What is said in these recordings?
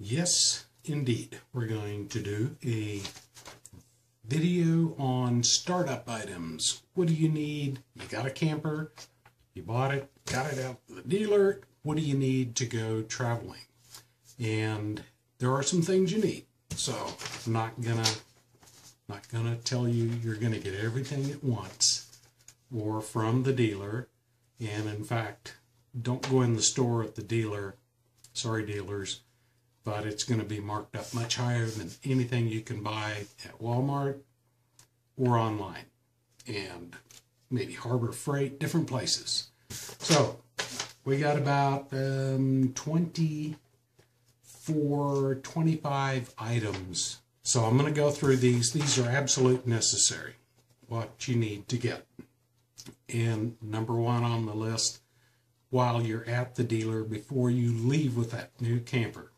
Yes, indeed. We're going to do a video on startup items. What do you need? You got a camper, you bought it, got it out to the dealer. What do you need to go traveling? And there are some things you need. So I'm not gonna tell you you're gonna get everything at once or from the dealer. And in fact, don't go in the store at the dealer. Sorry, dealers. But it's going to be marked up much higher than anything you can buy at Walmart or online, and maybe Harbor Freight, different places. So we got about 25 items. So I'm going to go through these. These are absolute necessary, what you need to get. And number one on the list, while you're at the dealer, before you leave with that new camper,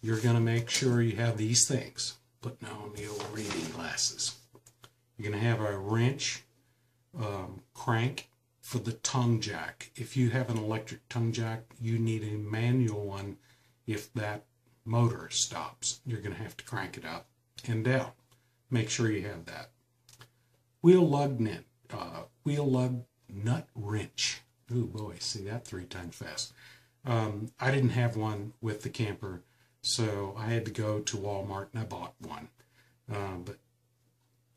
you're going to make sure you have these things. Putting on the old reading glasses. You're going to have a wrench, crank for the tongue jack. If you have an electric tongue jack, you need a manual one. If that motor stops, you're going to have to crank it up and down. Make sure you have that. Wheel lug nut wrench. Oh boy, see that 3 times fast. I didn't have one with the camper, so I had to go to Walmart and I bought one. But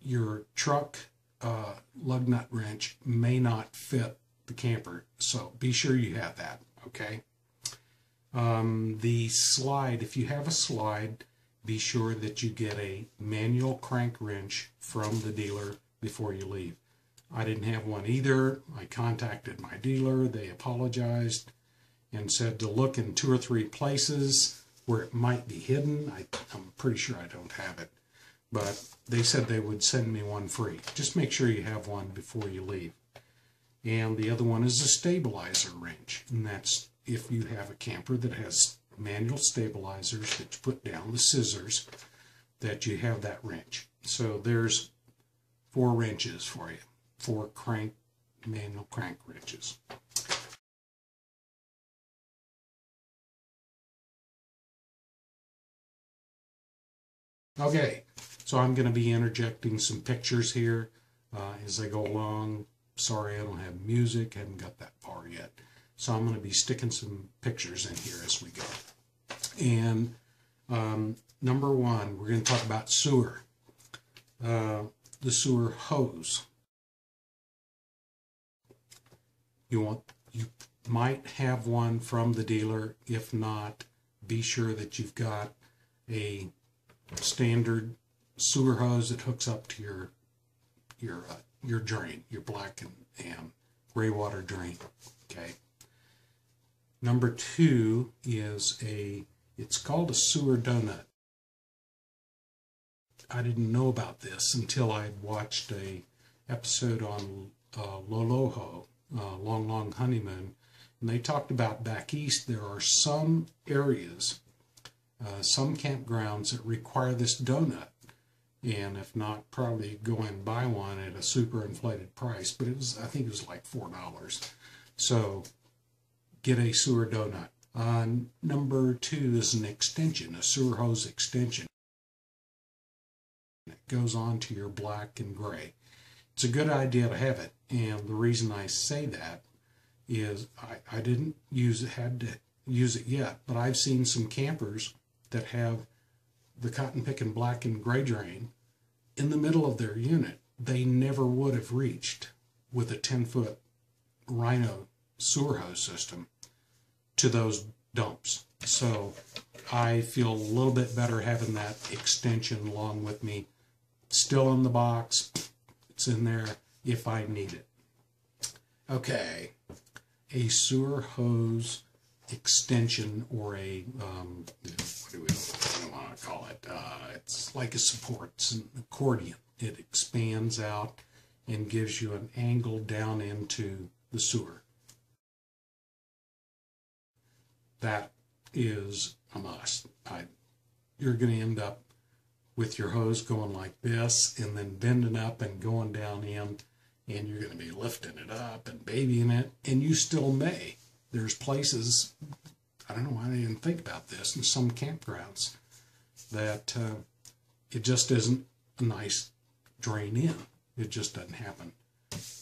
your truck lug nut wrench may not fit the camper, so be sure you have that, okay? The slide, if you have a slide, be sure that you get a manual crank wrench from the dealer before you leave. I didn't have one either. I contacted my dealer. They apologized and said to look in 2 or 3 places where it might be hidden. I'm pretty sure I don't have it, but they said they would send me one free. Just make sure you have one before you leave. And the other one is a stabilizer wrench, and that's if you have a camper that has manual stabilizers that you put down, the scissors, that you have that wrench. So there's 4 wrenches for you, 4 manual crank wrenches. Okay, so I'm going to be interjecting some pictures here as I go along. Sorry, I don't have music, haven't got that far yet. So I'm going to be sticking some pictures in here as we go. And number one, we're going to talk about sewer. The sewer hose. You might have one from the dealer. If not, be sure that you've got a standard sewer hose that hooks up to your drain, your black and gray water drain. Okay. Number 2 is it's called a sewer donut. I didn't know about this until I watched a episode on Loloho, Long Long Honeymoon, and they talked about back east there are some areas, some campgrounds that require this donut, and if not, probably go and buy one at a super inflated price, but I think it was like $4. So get a sewer donut. Number 2 is an extension, a sewer hose extension. It goes on to your black and gray. It's a good idea to have it, and the reason I say that is I didn't had to use it yet, but I've seen some campers that have the cotton picking black and gray drain in the middle of their unit. They never would have reached with a 10-foot Rhino sewer hose system to those dumps. So I feel a little bit better having that extension along with me. Still in the box. It's in there if I need it. Okay. A sewer hose extension, or a, what do we want to call it? It's like a support. It's an accordion. It expands out and gives you an angle down into the sewer. That is a must. You're going to end up with your hose going like this and then bending up and going down in, and you're going to be lifting it up and babying it, and you still may. There's places, I don't know why they didn't think about this in some campgrounds, that it just isn't a nice drain in. It just doesn't happen.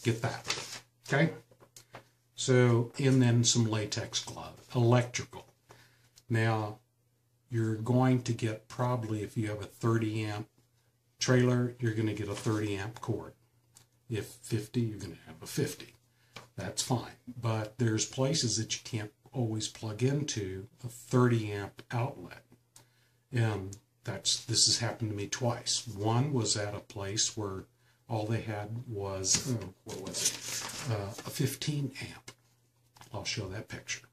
Get that. Okay? So, and then some latex glove, electrical. Now, you're going to get probably, if you have a 30 amp trailer, you're going to get a 30 amp cord. If 50, you're going to have a 50. That's fine. But there's places that you can't always plug into a 30 amp outlet. And this has happened to me twice. One was at a place where all they had was, what was it? A 15 amp. I'll show that picture.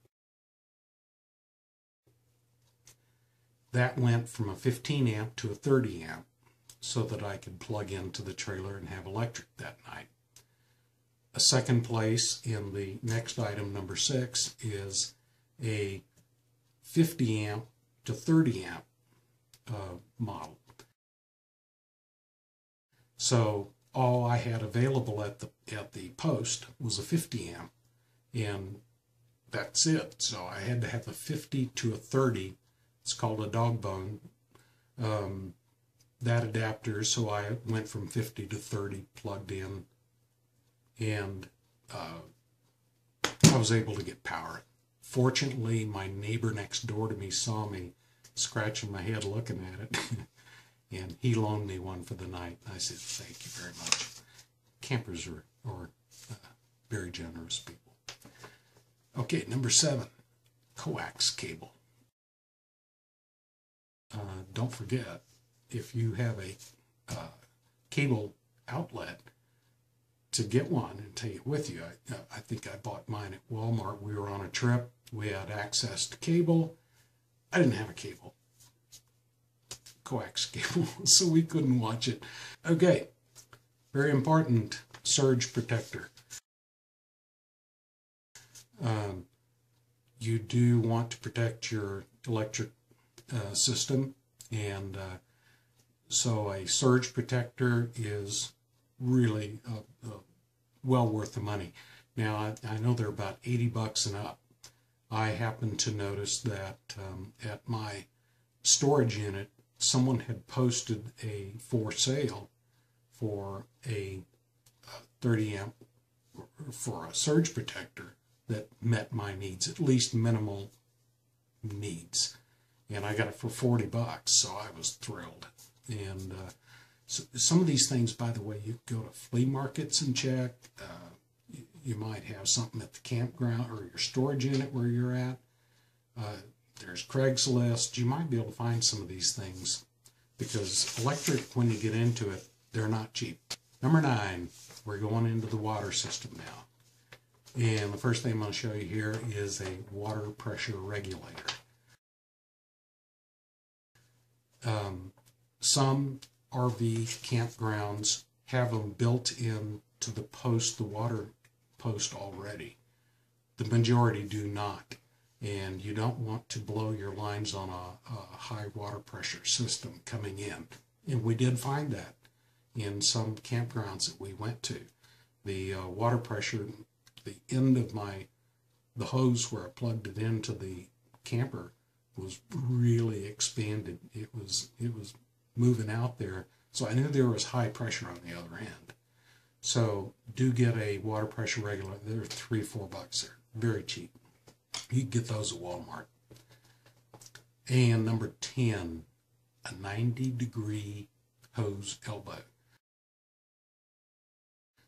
That went from a 15 amp to a 30 amp so that I could plug into the trailer and have electric that night. A second place in the next item, number 6, is a 50 amp to 30 amp model. So all I had available at the post was a 50 amp, and that's it. So I had to have a 50 to a 30. It's called a dog bone. That adapter, so I went from 50 to 30 plugged in, and I was able to get power. Fortunately, my neighbor next door to me saw me scratching my head looking at it, and he loaned me one for the night. I said, thank you very much. Campers are very generous people. Okay, number 7, coax cable. Don't forget, if you have a cable outlet, to get one and take it with you. I think I bought mine at Walmart. We were on a trip. We had access to cable. I didn't have a cable, coax cable, so we couldn't watch it. Okay, very important, surge protector. You do want to protect your electric system, and so a surge protector is really well worth the money. Now, I know they're about 80 bucks and up. I happened to notice that at my storage unit, someone had posted a for sale for a 30 amp for a surge protector that met my needs, at least minimal needs. And I got it for 40 bucks, so I was thrilled. And so some of these things, by the way, you go to flea markets and check. You might have something at the campground or your storage unit where you're at. There's Craigslist. You might be able to find some of these things, because electric, when you get into it, they're not cheap. Number 9, we're going into the water system now. And the first thing I'm going to show you here is a water pressure regulator. Some RV campgrounds have them built in to the post, the water post already. The majority do not, and you don't want to blow your lines on a high water pressure system coming in. And we did find that in some campgrounds that we went to. The water pressure, the end of the hose where I plugged it into the camper was really expanded. It was moving out there, so I knew there was high pressure on the other end. So do get a water pressure regulator. They're $3-4 bucks. They're very cheap. You can get those at Walmart. And number 10, a 90-degree hose elbow.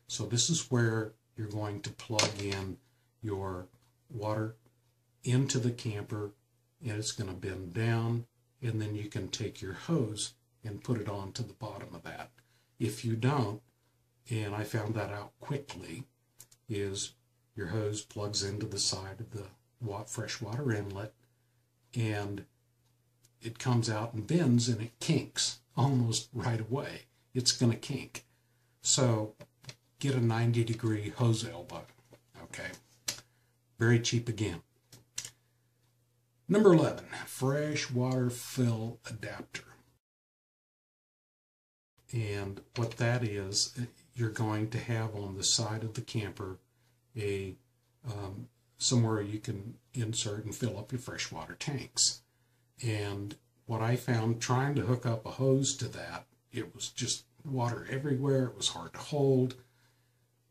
So this is where you're going to plug in your water into the camper, and it's going to bend down, and then you can take your hose and put it on to the bottom of that. If you don't, and I found that out quickly, is your hose plugs into the side of the fresh water inlet, and it comes out and bends, and it kinks almost right away. It's going to kink. So get a 90-degree hose elbow, okay? Very cheap again. Number 11, fresh water fill adapter. And what that is, you're going to have on the side of the camper a somewhere you can insert and fill up your freshwater tanks. And what I found trying to hook up a hose to that, it was just water everywhere. It was hard to hold.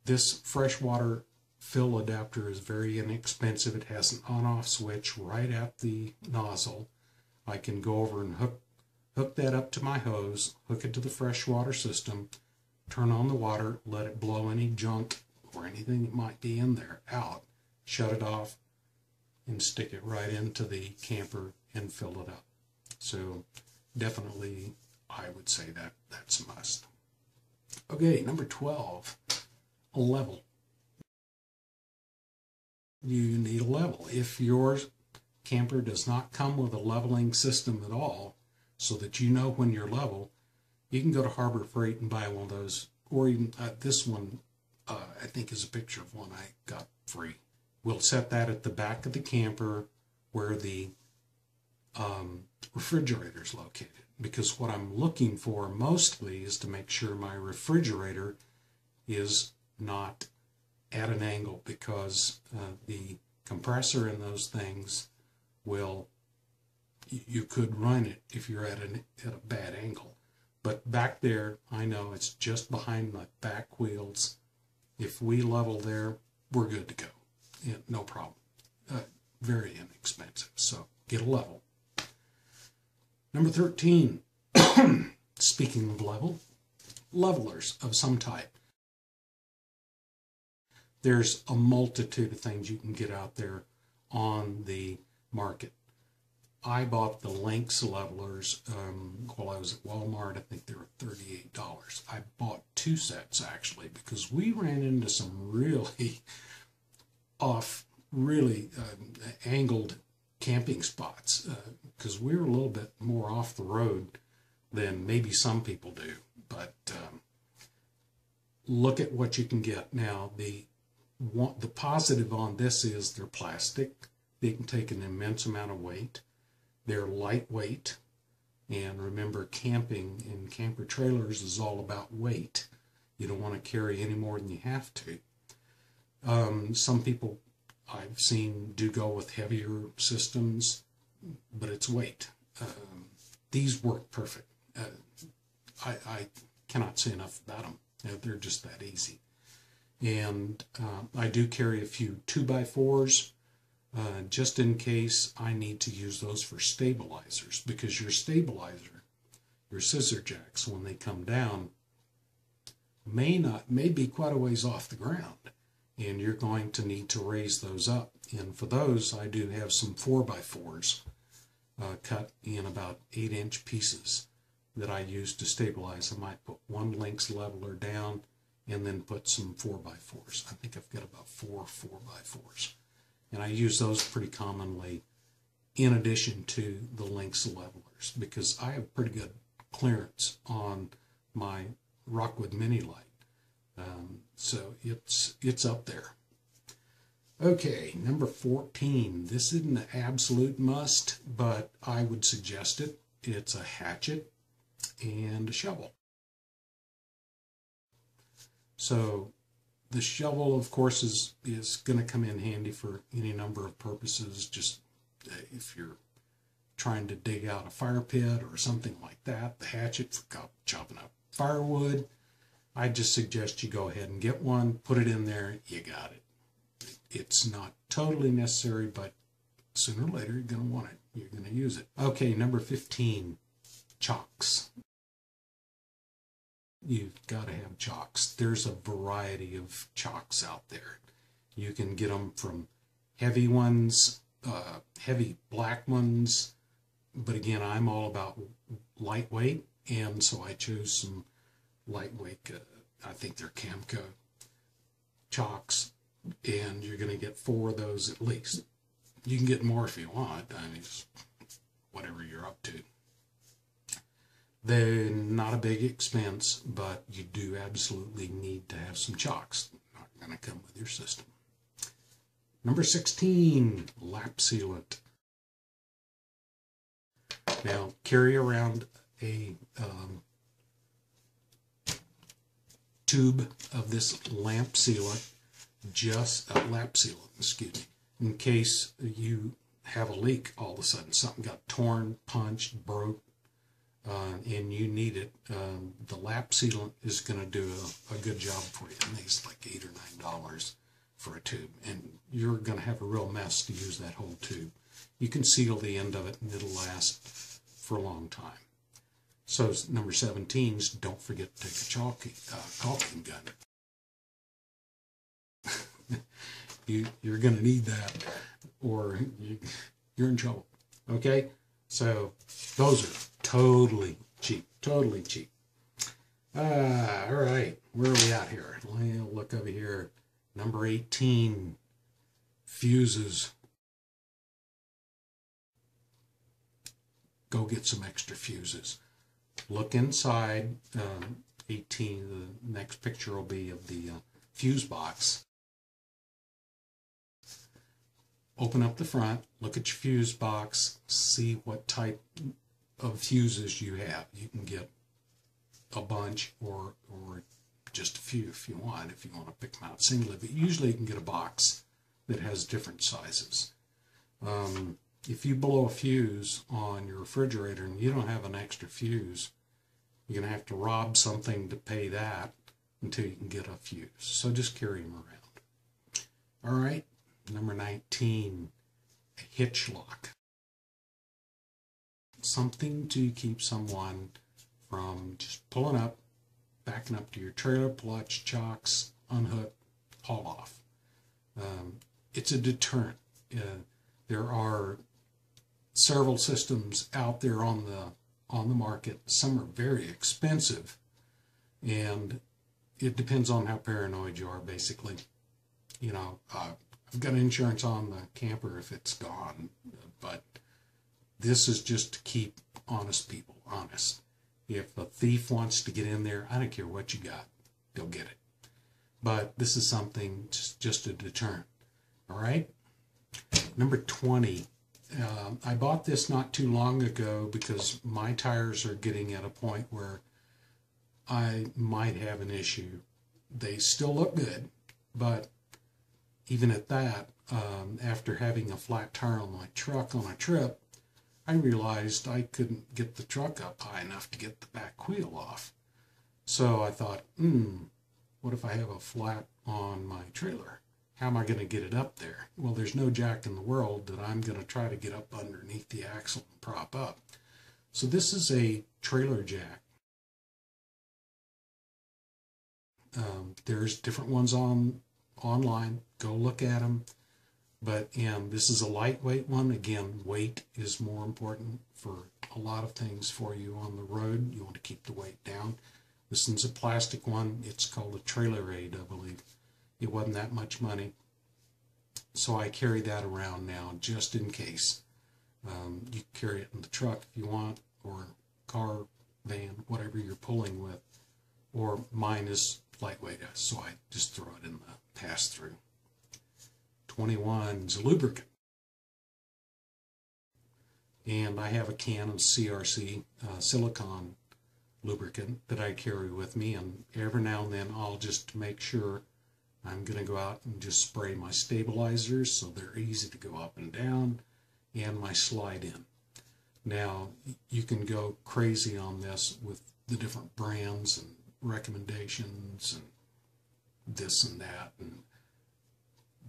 This freshwater fill adapter is very inexpensive. It has an on-off switch right at the nozzle. I can go over and hook that up to my hose, hook it to the freshwater system, turn on the water, let it blow any junk or anything that might be in there out, shut it off, and stick it right into the camper and fill it up. So definitely I would say that that's a must. Okay, number 12, a level. You need a level. If your camper does not come with a leveling system at all, so that you know when you're level, you can go to Harbor Freight and buy one of those, or even this one, I think is a picture of one I got free. We'll set that at the back of the camper where the refrigerator is located, because what I'm looking for mostly is to make sure my refrigerator is not at an angle, because the compressor in those things will, you could run it if you're at a bad angle. But back there, I know it's just behind my back wheels. If we level there, we're good to go. Yeah, no problem. Very inexpensive, so get a level. Number 13, speaking of levelers of some type. There's a multitude of things you can get out there on the market. I bought the Lynx Levelers while I was at Walmart. I think they were $38. I bought 2 sets actually, because we ran into some really angled camping spots, because we were a little bit more off the road than maybe some people do. But look at what you can get. Now, the positive on this is they're plastic. They can take an immense amount of weight. They're lightweight. And remember, camping in camper trailers is all about weight. You don't want to carry any more than you have to. Some people I've seen do go with heavier systems, but it's weight. These work perfect. I cannot say enough about them. They're just that easy. And I do carry a few 2x4s just in case I need to use those for stabilizers, because your stabilizer, your scissor jacks, when they come down, may be quite a ways off the ground, and you're going to need to raise those up. And for those, I do have some 4x4s cut in about 8-inch pieces that I use to stabilize. I might put one Lynx Leveler down and then put some 4x4s. I think I've got about 4 4x4s. And I use those pretty commonly in addition to the Lynx Levelers, because I have pretty good clearance on my Rockwood Mini Lite. So it's up there. Okay, number 14. This isn't an absolute must, but I would suggest it. It's a hatchet and a shovel. So the shovel, of course, is going to come in handy for any number of purposes. Just if you're trying to dig out a fire pit or something like that. The hatchet for chopping up firewood. I just suggest you go ahead and get one, put it in there, you got it. It's not totally necessary, but sooner or later you're going to want it. You're going to use it. Okay, number 15, chocks. You've got to have chocks. There's a variety of chocks out there. You can get them from heavy ones, heavy black ones, but again, I'm all about lightweight, and so I chose some lightweight, I think they're Camco chocks, and you're going to get 4 of those at least. You can get more if you want. I mean, just whatever you're up to. They're not a big expense, but you do absolutely need to have some chocks. Not going to come with your system. Number 16, lap sealant. Now, carry around a tube of this lap sealant, excuse me, in case you have a leak all of a sudden. Something got torn, punched, broke, and you need it. The lap sealant is going to do a good job for you. I think it's like $8 or $9 for a tube, and you're going to have a real mess to use that whole tube. You can seal the end of it, and it'll last for a long time. So number 17 is don't forget to take a caulking gun. You're going to need that, or you're in trouble. Okay, so those are totally cheap, totally cheap. All right, where are we at here? Let me look over here. Number 18, fuses. Go get some extra fuses. Look inside. 18, the next picture will be of the fuse box. Open up the front, look at your fuse box, see what type of fuses you have. You can get a bunch or just a few if you want to pick them out singly, but usually you can get a box that has different sizes. If you blow a fuse on your refrigerator and you don't have an extra fuse, you're going to have to rob something to pay that until you can get a fuse. So just carry them around. All right. Number 19, a hitch lock. Something to keep someone from just pulling up, backing up to your trailer, pull out your chocks, unhook, haul off. It's a deterrent. There are several systems out there on the market. Some are very expensive, and it depends on how paranoid you are, basically. You know, I've got insurance on the camper if it's gone, but this is just to keep honest people honest. If a thief wants to get in there, I don't care what you got, they'll get it. But this is something just a deterrent. All right? Number 20. I bought this not too long ago because my tires are getting at a point where I might have an issue. They still look good, but even at that, after having a flat tire on my truck on a trip, I realized I couldn't get the truck up high enough to get the back wheel off. So I thought, what if I have a flat on my trailer? How am I going to get it up there? Well, there's no jack in the world that I'm going to try to get up underneath the axle and prop up. So this is a trailer jack. There's different ones online. Go look at them. And this is a lightweight one. Again, weight is more important for a lot of things for you on the road. You want to keep the weight down. This one's a plastic one. It's called a trailer aid, I believe. It wasn't that much money. So I carry that around now just in case. You carry it in the truck if you want, or car, van, whatever you're pulling with. Or mine is lightweight, so I just throw it in the pass-through. 21 is a lubricant. And I have a can of Crc Silicon Lubricant that I carry with me, and every now and then I'll just make sure I'm going to go out and just spray my stabilizers so they're easy to go up and down, and my slide in. Now, you can go crazy on this with the different brands and recommendations and this and that,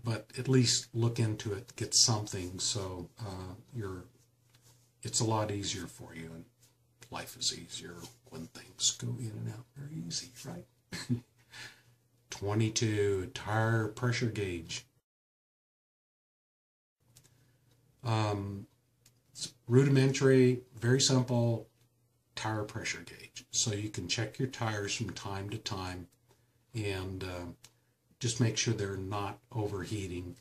but at least look into it, get something, so it's a lot easier for you, and life is easier when things go in and out very easy, right? 22, tire pressure gauge. It's rudimentary, very simple tire pressure gauge. So you can check your tires from time to time and just make sure they're not overheating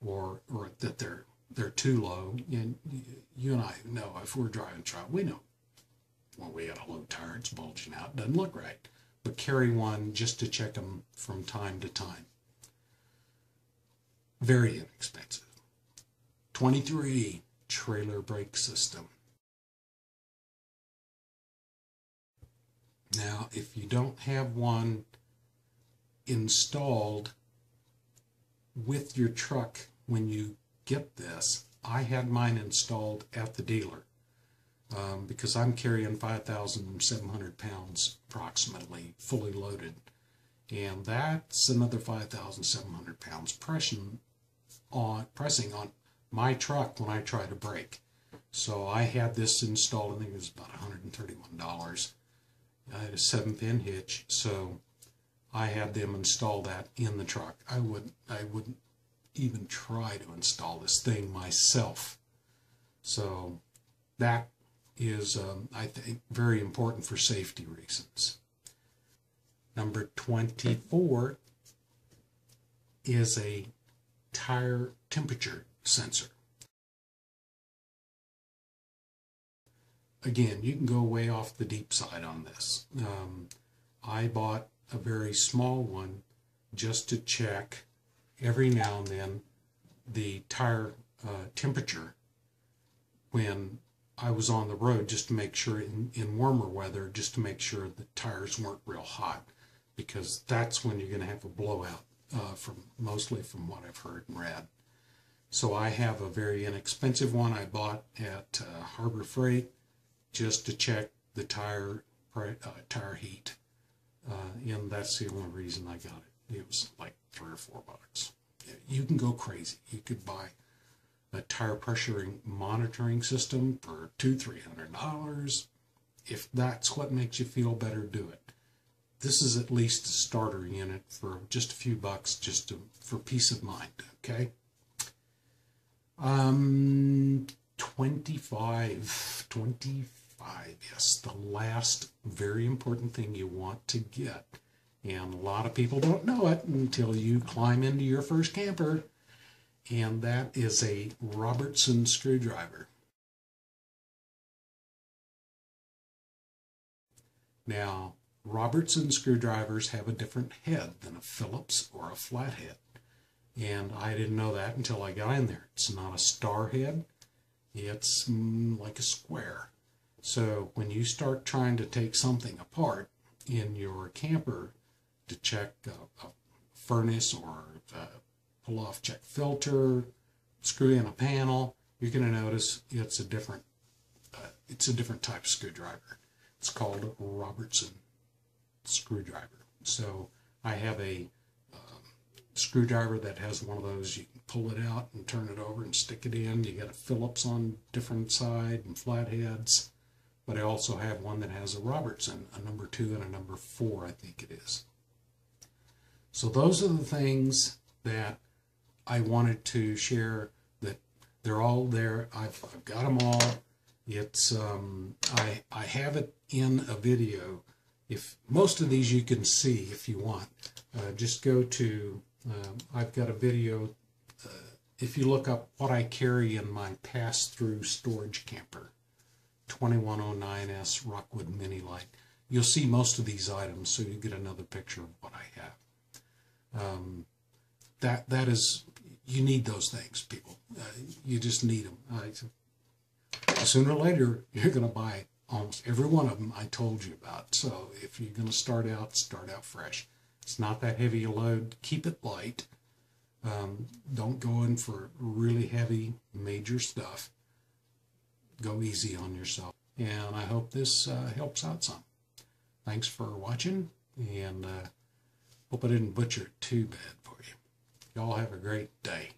or that they're too low. And you and I know, if we're driving truck, we know when we got a low tire, it's bulging out, doesn't look right. But carry one just to check them from time to time. Very inexpensive. 23, trailer brake system. Now, if you don't have one installed with your truck when you get this, I had mine installed at the dealer because I'm carrying 5,700 pounds approximately fully loaded, and that's another 5,700 pounds pressing on my truck when I try to brake. So I had this installed, I think it was about $131. I had a 7-pin hitch, so I had them install that in the truck. I wouldn't even try to install this thing myself. So that is, I think, very important for safety reasons. Number 24 is a tire temperature sensor. Again, you can go way off the deep side on this. I bought a very small one just to check every now and then the tire temperature when I was on the road, just to make sure in warmer weather, just to make sure the tires weren't real hot, because that's when you're going to have a blowout, mostly from what I've heard and read. So I have a very inexpensive one I bought at Harbor Freight just to check the tire heat, and that's the only reason I got it. It was like $3 or $4. You can go crazy. You could buy a tire pressure monitoring system for $200-300. If that's what makes you feel better, do it. This is at least a starter unit for just a few bucks, for peace of mind. Okay. 25. Yes, the last very important thing you want to get, and a lot of people don't know it until you climb into your first camper, and that is a Robertson screwdriver. Now, Robertson screwdrivers have a different head than a Phillips or a flathead, and I didn't know that until I got in there. It's not a star head, it's like a square. So when you start trying to take something apart in your camper to check a furnace or pull off check filter, screw in a panel, you're going to notice it's a different type of screwdriver. It's called a Robertson screwdriver. So I have a screwdriver that has one of those. You can pull it out and turn it over and stick it in. You got a Phillips on different side and flatheads. But I also have one that has a Robertson, a number 2 and a number 4, I think it is. So those are the things that I wanted to share, that they're all there. I've got them all. It's I have it in a video. If most of these you can see if you want. Just go to, I've got a video. If you look up what I carry in my pass-through storage camper, 2109S Rockwood Mini Lite, you'll see most of these items, so you get another picture of what I have. That is, you need those things, people. You just need them. Sooner or later, you're going to buy almost every one of them I told you about. So if you're going to start out fresh. It's not that heavy a load. Keep it light. Don't go in for really heavy, major stuff. Go easy on yourself. And I hope this helps out some. Thanks for watching, and hope I didn't butcher it too bad for you. Y'all have a great day.